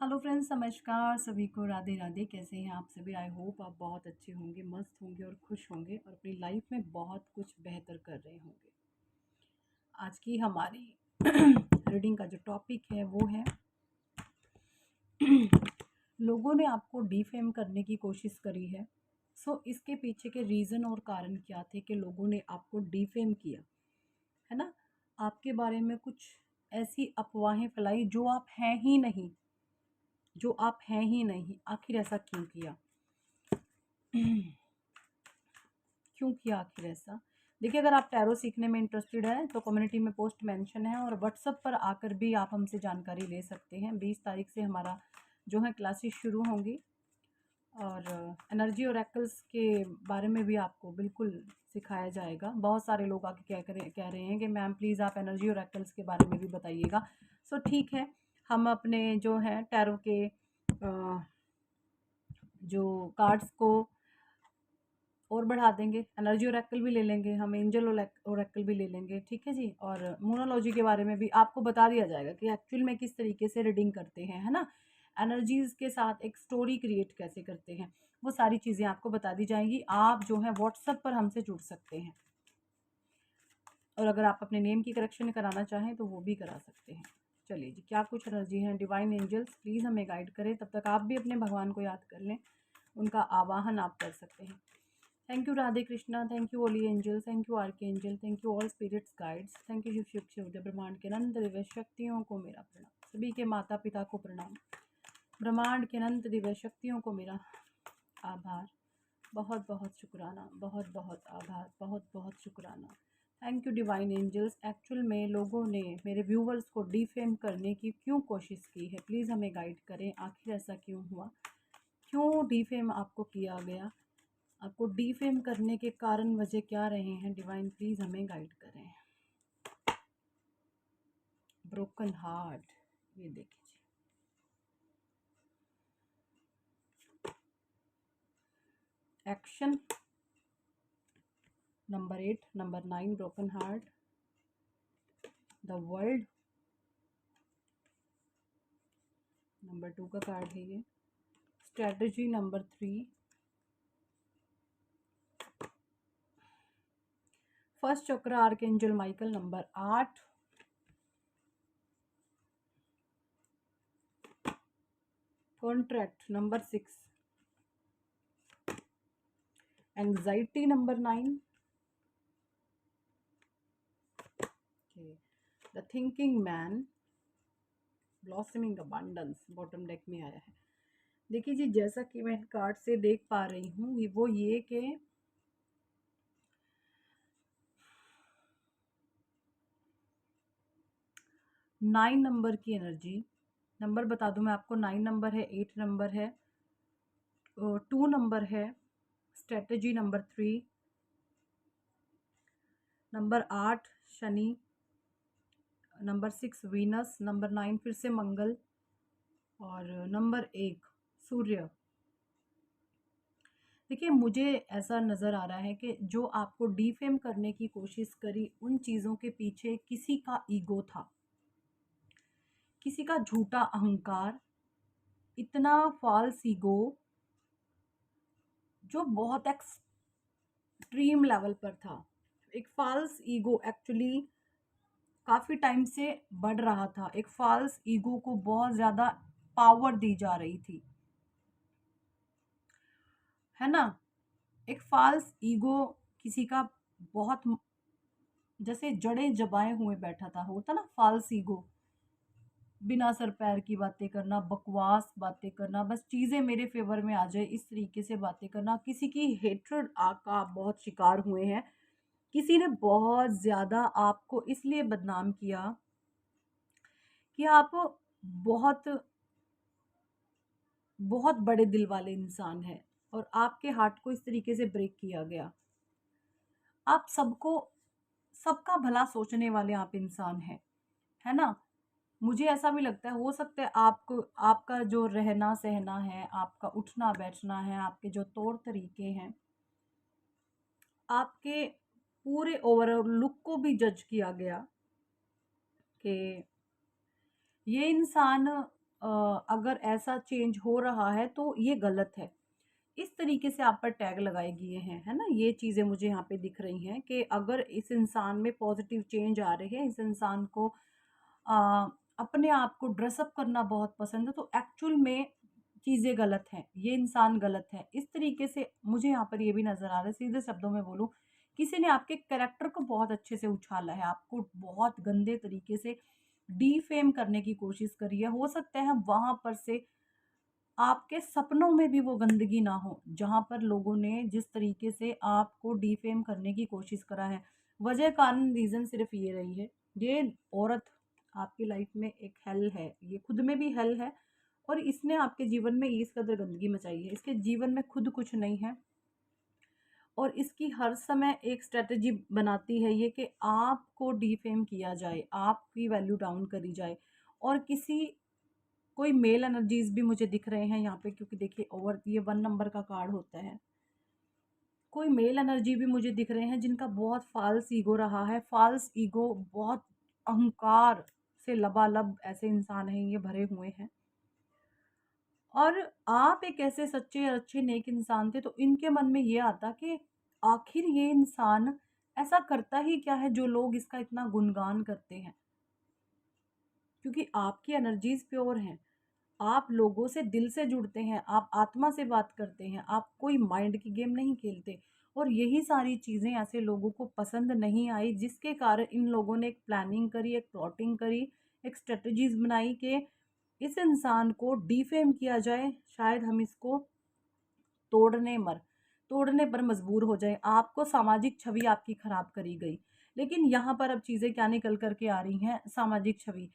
Hello friends, नमस्कार सभी को। राधे राधे। कैसे हैं आप सभी? आई होप आप बहुत अच्छे होंगे, मस्त होंगे और खुश होंगे और अपनी लाइफ में बहुत कुछ बेहतर कर रहे होंगे। आज की हमारी रीडिंग का जो टॉपिक है वो है लोगों ने आपको डिफेम करने की कोशिश करी है। सो इसके पीछे के रीज़न और कारण क्या थे कि लोगों ने आपको डिफेम किया, है ना? आपके बारे में कुछ ऐसी अफवाहें फैलाई जो आप हैं ही नहीं। आखिर ऐसा क्यों किया? क्यों किया आखिर ऐसा? देखिए, अगर आप टैरो सीखने में इंटरेस्टेड हैं तो कम्युनिटी में पोस्ट मेंशन है और व्हाट्सएप पर आकर भी आप हमसे जानकारी ले सकते हैं। 20 तारीख से हमारा जो है क्लासेस शुरू होंगी और एनर्जी और एक्ल्स के बारे में भी आपको बिल्कुल सिखाया जाएगा। बहुत सारे लोग आके कह रहे हैं कि मैम प्लीज़ आप एनर्जी और एक्ल्स के बारे में भी बताइएगा। सो ठीक है, हम अपने जो है टैरो के जो कार्ड्स को और बढ़ा देंगे। एनर्जी ओरेकल भी ले लेंगे, हम एंजल ओरेकल भी ले लेंगे, ठीक है जी। और मोनोलॉजी के बारे में भी आपको बता दिया जाएगा कि एक्चुअल में किस तरीके से रीडिंग करते हैं, है ना। एनर्जीज के साथ एक स्टोरी क्रिएट कैसे करते हैं, वो सारी चीज़ें आपको बता दी जाएंगी। आप जो है व्हाट्सएप पर हमसे जुड़ सकते हैं और अगर आप अपने नेम की करेक्शन कराना चाहें तो वो भी करा सकते हैं। चलिए जी, क्या कुछ एनर्जी है। डिवाइन एंजल्स प्लीज़ हमें गाइड करें। तब तक आप भी अपने भगवान को याद कर लें, उनका आवाहन आप कर सकते हैं। Thank you Radhe Krishna, thank you holy angel, thank you archangel, thank you all spirits guides, thank you Shiva Shiva Shiva ब्रह्मांड के अनंत दिव्य शक्तियों को मेरा प्रणाम। सभी के माता पिता को प्रणाम। ब्रह्मांड के अनंत दिव्य शक्तियों को मेरा आभार। बहुत बहुत शुक्राना, बहुत बहुत आभार, बहुत बहुत शुक्राना। Thank you divine angels. Actual में लोगों ने मेरे व्यूवर्स को डिफेम करने की क्यों कोशिश की है, प्लीज़ हमें गाइड करें। आखिर ऐसा क्यों हुआ? क्यों डिफेम आपको किया गया? आपको डिफेम करने के कारण वजह क्या रहे हैं? डिवाइन प्लीज़ हमें गाइड करें। ब्रोकन हार्ट, ये देखिए। Action number 8, number 9 broken heart, the world number 2 का कार्ड है ये। स्ट्रेटजी नंबर 3, फर्स्ट चक्र archangel Michael number 8, contract number 6, anxiety number 9, the thinking man, blossoming abundance bottom deck में आया है। देखिए जी, जैसा कि मैं कार्ड से देख पा रही हूँ वो ये कि 9 नंबर की एनर्जी। नंबर बता दूं मैं आपको, 9 नंबर है, 8 नंबर है, 2 नंबर है, strategy number 3, number 8 Shani, number 6 Venus, number 9 फिर से मंगल और नंबर 1 सूर्य। देखिए, मुझे ऐसा नज़र आ रहा है कि जो आपको डिफेम करने की कोशिश करी, उन चीज़ों के पीछे किसी का ईगो था, किसी का झूठा अहंकार, इतना फॉल्स ईगो जो बहुत एक्सट्रीम लेवल पर था। एक फॉल्स ईगो एक्चुअली काफ़ी टाइम से बढ़ रहा था। एक फॉल्स ईगो को बहुत ज़्यादा पावर दी जा रही थी, है ना। एक फॉल्स ईगो किसी का बहुत जैसे जड़ें जबाए हुए बैठा था, होता ना फॉल्स ईगो। बिना सर पैर की बातें करना, बकवास बातें करना, बस चीज़ें मेरे फेवर में आ जाए इस तरीके से बातें करना। किसी की हेट्रेड का आप बहुत शिकार हुए हैं। किसी ने बहुत ज़्यादा आपको इसलिए बदनाम किया कि आप बहुत बहुत बड़े दिल वाले इंसान हैं और आपके हार्ट को इस तरीके से ब्रेक किया गया। आप सबको, सबका भला सोचने वाले आप इंसान हैं, है ना। मुझे ऐसा भी लगता है, हो सकता है आपको, आपका जो रहना सहना है, आपका उठना बैठना है, आपके जो तौर तरीके हैं, आपके पूरे ओवरऑल लुक को भी जज किया गया कि ये इंसान अगर ऐसा चेंज हो रहा है तो ये गलत है। इस तरीके से आप पर टैग लगाए गए हैं, है ना? ये चीज़ें मुझे यहाँ पे दिख रही हैं कि अगर इस इंसान में पॉज़िटिव चेंज आ रहे हैं, इस इंसान को अ, अपने आप को ड्रेसअप करना बहुत पसंद है, तो एक्चुअल में चीज़ें गलत हैं, ये इंसान गलत है। इस तरीके से मुझे यहाँ पर ये भी नज़र आ रहा है, सीधे शब्दों में बोलूँ, किसी ने आपके कैरेक्टर को बहुत अच्छे से उछाला है, आपको बहुत गंदे तरीके से डिफेम करने की कोशिश करी है। हो सकता है वहाँ पर से आपके सपनों में भी वो गंदगी ना हो, जहाँ पर लोगों ने जिस तरीके से आपको डिफेम करने की कोशिश करा है। वजह कारण रीज़न सिर्फ़ ये रही है, ये औरत आपकी लाइफ़ में एक हेल है, ये खुद में भी हेल है और इसने आपके जीवन में इस कदर गंदगी मचाई है। इसके जीवन में खुद कुछ नहीं है और इसकी हर समय एक स्ट्रैटेजी बनाती है ये कि आपको डिफेम किया जाए, आपकी वैल्यू डाउन करी जाए और किसी कोई मेल एनर्जीज़ भी मुझे दिख रहे हैं यहाँ पे, क्योंकि देखिए ओवर ये 1 नंबर का कार्ड होता है। कोई मेल एनर्जी भी मुझे दिख रहे हैं जिनका बहुत फ़ाल्स ईगो रहा है। फ़ाल्स ईगो, बहुत अहंकार से लबालब ऐसे इंसान हैं, ये भरे हुए हैं। और आप एक ऐसे सच्चे और अच्छे नेक इंसान थे, तो इनके मन में ये आता कि आखिर ये इंसान ऐसा करता ही क्या है जो लोग इसका इतना गुणगान करते हैं? क्योंकि आपकी एनर्जीज़ प्योर हैं। आप लोगों से दिल से जुड़ते हैं, आप आत्मा से बात करते हैं, आप कोई माइंड की गेम नहीं खेलते और यही सारी चीज़ें ऐसे लोगों को पसंद नहीं आई, जिसके कारण इन लोगों ने एक प्लानिंग करी, एक प्लॉटिंग करी, एक स्ट्रेटजीज़ बनाई कि इस इंसान को डिफेम किया जाए, शायद हम इसको तोड़ने पर मजबूर हो जाएँ। आपको सामाजिक छवि आपकी खराब करी गई। लेकिन यहाँ पर अब चीज़ें क्या निकल कर के आ रही हैं, सामाजिक छवि।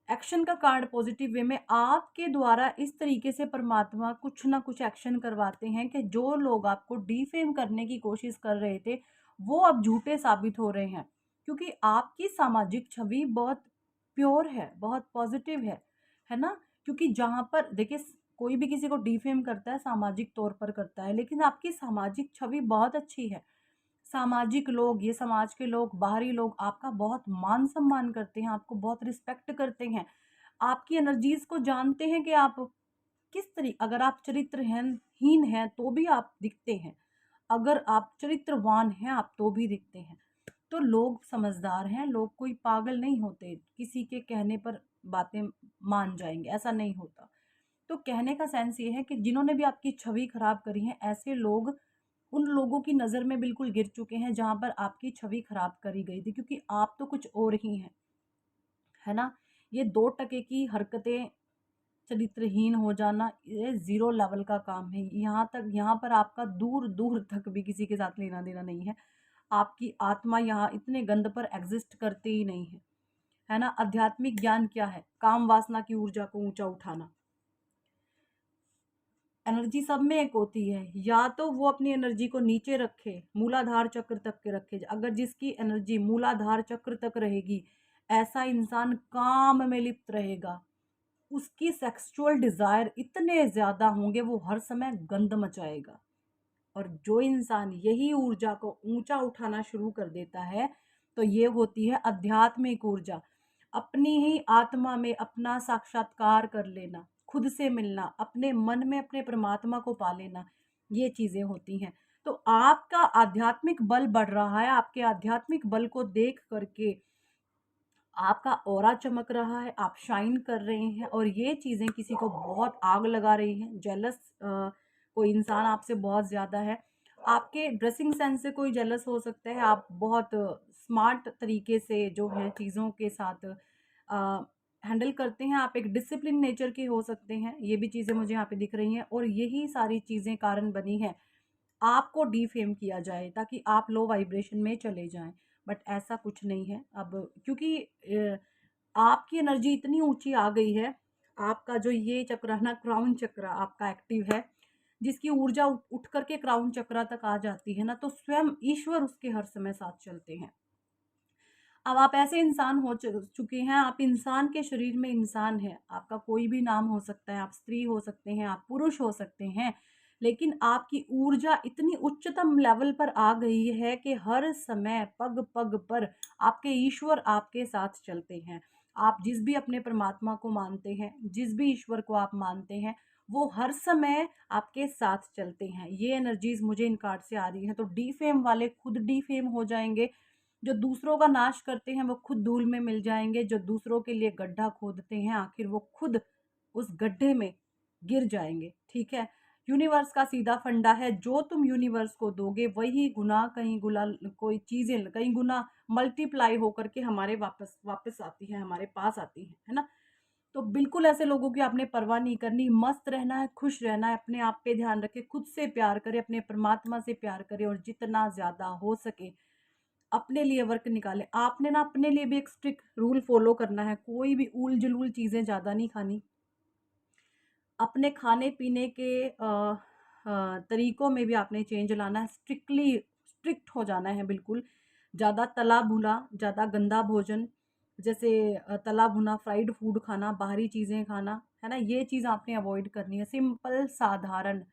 एक्शन का कार्ड पॉजिटिव वे में आपके द्वारा इस तरीके से परमात्मा कुछ ना कुछ एक्शन करवाते हैं कि जो लोग आपको डिफेम करने की कोशिश कर रहे थे, वो अब झूठे साबित हो रहे हैं। क्योंकि आपकी सामाजिक छवि बहुत प्योर है, बहुत पॉजिटिव है ना? क्योंकि जहाँ पर देखिए कोई भी किसी को डिफेम करता है, सामाजिक तौर पर करता है, लेकिन आपकी सामाजिक छवि बहुत अच्छी है। सामाजिक लोग, ये समाज के लोग, बाहरी लोग आपका बहुत मान-सम्मान करते हैं, आपको बहुत रिस्पेक्ट करते हैं। आपकी एनर्जीज़ को जानते हैं कि आप किस अगर आप चरित्रहीन हैं, तो भी आप दिखते हैं। अगर आप चरित्रवान हैं, आप तो भी दिखते हैं। तो लोग समझदार हैं, लोग कोई पागल नहीं होते, किसी के कहने पर बातें मान जाएँगे, ऐसा नहीं होता। तो कहने का सेंस ये है कि जिन्होंने भी आपकी छवि खराब करी है, ऐसे लोग उन लोगों की नज़र में बिल्कुल गिर चुके हैं जहाँ पर आपकी छवि खराब करी गई थी, क्योंकि आप तो कुछ और ही हैं, है ना? ये 2 टके की हरकतें, चरित्रहीन हो जाना, ये ज़ीरो लेवल का काम है। यहाँ पर आपका दूर-दूर तक भी किसी के साथ लेना-देना नहीं है। आपकी आत्मा यहाँ इतने गंद पर एग्ज़िस्ट करती ही नहीं है ना? आध्यात्मिक ज्ञान क्या है? काम वासना की ऊर्जा को ऊँचा उठाना। एनर्जी सब में एक होती है, या तो वो अपनी एनर्जी को नीचे रखे, मूलाधार चक्र तक के रखे। अगर जिसकी एनर्जी मूलाधार चक्र तक रहेगी, ऐसा इंसान काम में लिप्त रहेगा। उसकी सेक्सुअल डिज़ायर इतने ज़्यादा होंगे, वो हर समय गंद मचाएगा। और जो इंसान यही ऊर्जा को ऊंचा उठाना शुरू कर देता है, तो ये होती है आध्यात्मिक ऊर्जा। अपनी ही आत्मा में अपना साक्षात्कार कर लेना, खुद से मिलना, अपने मन में अपने परमात्मा को पा लेना, ये चीज़ें होती हैं। तो आपका आध्यात्मिक बल बढ़ रहा है, आपके आध्यात्मिक बल को देख करके आपका ऑरा चमक रहा है, आप शाइन कर रहे हैं और ये चीज़ें किसी को बहुत आग लगा रही हैं। जेलस कोई इंसान आपसे बहुत ज़्यादा है। आपके ड्रेसिंग सेंस से कोई जेलस हो सकता है। आप बहुत स्मार्ट तरीके से जो है चीज़ों के साथ हैंडल करते हैं। आप एक डिसिप्लिन नेचर के हो सकते हैं। ये भी चीज़ें मुझे यहाँ पे दिख रही हैं और यही सारी चीज़ें कारण बनी हैं आपको डिफेम किया जाए, ताकि आप लो वाइब्रेशन में चले जाएँ। बट ऐसा कुछ नहीं है अब, क्योंकि आपकी एनर्जी इतनी ऊँची आ गई है, आपका जो ये चक्र है ना, क्राउन चक्र आपका एक्टिव है, जिसकी ऊर्जा उठ कर के क्राउन चक्र तक आ जाती है ना, तो स्वयं ईश्वर उसके हर समय साथ चलते हैं। अब आप ऐसे इंसान हो चुके हैं, आप इंसान के शरीर में इंसान हैं, आपका कोई भी नाम हो सकता है, आप स्त्री हो सकते हैं, आप पुरुष हो सकते हैं, लेकिन आपकी ऊर्जा इतनी उच्चतम लेवल पर आ गई है कि हर समय पग-पग पर आपके ईश्वर आपके साथ चलते हैं। आप जिस भी अपने परमात्मा को मानते हैं, जिस भी ईश्वर को आप मानते हैं, वो हर समय आपके साथ चलते हैं। ये एनर्जीज मुझे इन कार्ड से आ रही हैं। तो डीफेम वाले खुद डीफेम हो जाएंगे, जो दूसरों का नाश करते हैं वो खुद धूल में मिल जाएंगे, जो दूसरों के लिए गड्ढा खोदते हैं आखिर वो खुद उस गड्ढे में गिर जाएंगे। ठीक है, यूनिवर्स का सीधा फंडा है, जो तुम यूनिवर्स को दोगे वही गुना कहीं गुला कोई चीजें कहीं गुना मल्टीप्लाई होकर के हमारे वापस वापस आती है, हमारे पास आती है ना। तो बिल्कुल ऐसे लोगों की आपने परवाह नहीं करनी, मस्त रहना है, खुश रहना है, अपने आप पे ध्यान रखें, खुद से प्यार करें, अपने परमात्मा से प्यार करें और जितना ज्यादा हो सके अपने लिए वर्क निकालें। आपने ना अपने लिए भी एक स्ट्रिक्ट रूल फॉलो करना है, कोई भी ऊल जलूल चीजें ज्यादा नहीं खानी। अपने खाने पीने के तरीकों में भी आपने चेंज लाना है, स्ट्रिक्ट हो जाना है बिल्कुल। ज़्यादा तला भुना, ज़्यादा गंदा भोजन जैसे तला भुना फ्राइड फूड खाना, बाहरी चीज़ें खाना, है ना, ये चीज़ आपने अवॉइड करनी है। सिंपल साधारण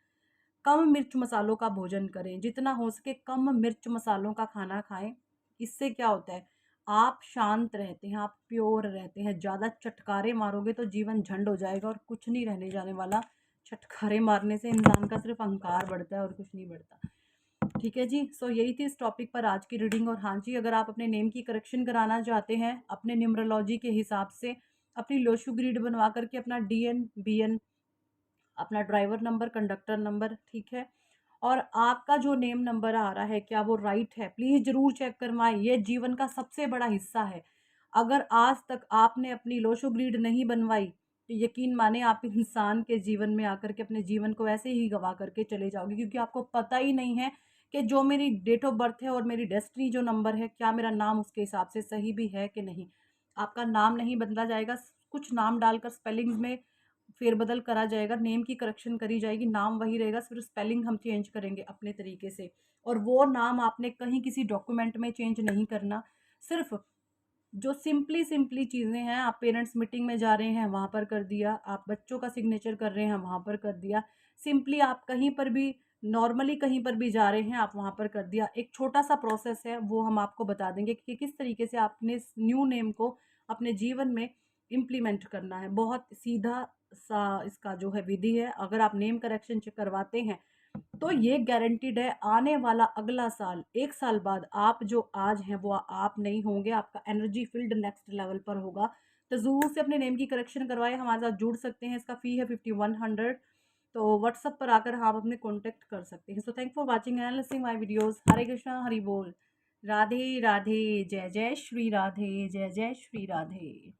कम मिर्च मसालों का भोजन करें, जितना हो सके कम मिर्च मसालों का खाना खाएं। इससे क्या होता है, आप शांत रहते हैं, आप प्योर रहते हैं। ज़्यादा चटकारे मारोगे तो जीवन झंड हो जाएगा और कुछ नहीं रहने जाने वाला। चटकारे मारने से इंसान का सिर्फ अहंकार बढ़ता है और कुछ नहीं बढ़ता। ठीक है जी, सो यही थी इस टॉपिक पर आज की रीडिंग। और हाँ जी, अगर आप अपने नेम की करेक्शन कराना चाहते हैं अपने न्यूमरोलॉजी के हिसाब से, अपनी लोशु ग्रीड बनवा करके अपना DN BN, अपना ड्राइवर नंबर, कंडक्टर नंबर, ठीक है, और आपका जो नेम नंबर आ रहा है क्या वो राइट है, प्लीज़ ज़रूर चेक करवाएं। ये जीवन का सबसे बड़ा हिस्सा है। अगर आज तक आपने अपनी लोशो ग्रीड नहीं बनवाई तो यकीन माने आप इंसान के जीवन में आकर के अपने जीवन को ऐसे ही गवा करके चले जाओगे, क्योंकि आपको पता ही नहीं है कि जो मेरी डेट ऑफ बर्थ है और मेरी डेस्टिनी जो नंबर है, क्या मेरा नाम उसके हिसाब से सही भी है कि नहीं। आपका नाम नहीं बदला जाएगा, कुछ नाम डालकर स्पेलिंग्स में फेरबदल करा जाएगा, नेम की करेक्शन करी जाएगी, नाम वही रहेगा, सिर्फ स्पेलिंग हम चेंज करेंगे अपने तरीके से। और वो नाम आपने कहीं किसी डॉक्यूमेंट में चेंज नहीं करना। सिर्फ जो सिंपली सिंपली चीज़ें हैं, आप पेरेंट्स मीटिंग में जा रहे हैं वहाँ पर कर दिया, आप बच्चों का सिग्नेचर कर रहे हैं वहाँ पर कर दिया, सिंपली आप कहीं पर भी नॉर्मली कहीं पर भी जा रहे हैं आप वहाँ पर कर दिया। एक छोटा सा प्रोसेस है, वो हम आपको बता देंगे कि किस तरीके से आपने इस न्यू नेम को अपने जीवन में इम्प्लीमेंट करना है। बहुत सीधा सा इसका जो है विधि है। अगर आप नेम करेक्शन करवाते हैं तो ये गारंटीड है, आने वाला अगला साल 1 साल बाद आप जो आज हैं वो आप नहीं होंगे, आपका एनर्जी फील्ड नेक्स्ट लेवल पर होगा। तो ज़रूर से अपने नेम की करेक्शन करवाएं, हमारे साथ जुड़ सकते हैं, इसका फ़ी है 5100। तो व्हाट्सअप पर आकर आप अपने कॉन्टेक्ट कर सकते हैं। So thank for watching and listening my videos. Hare Krishna, Hari बोल, राधे राधे, जय जय श्री राधे, जय जय श्री राधे।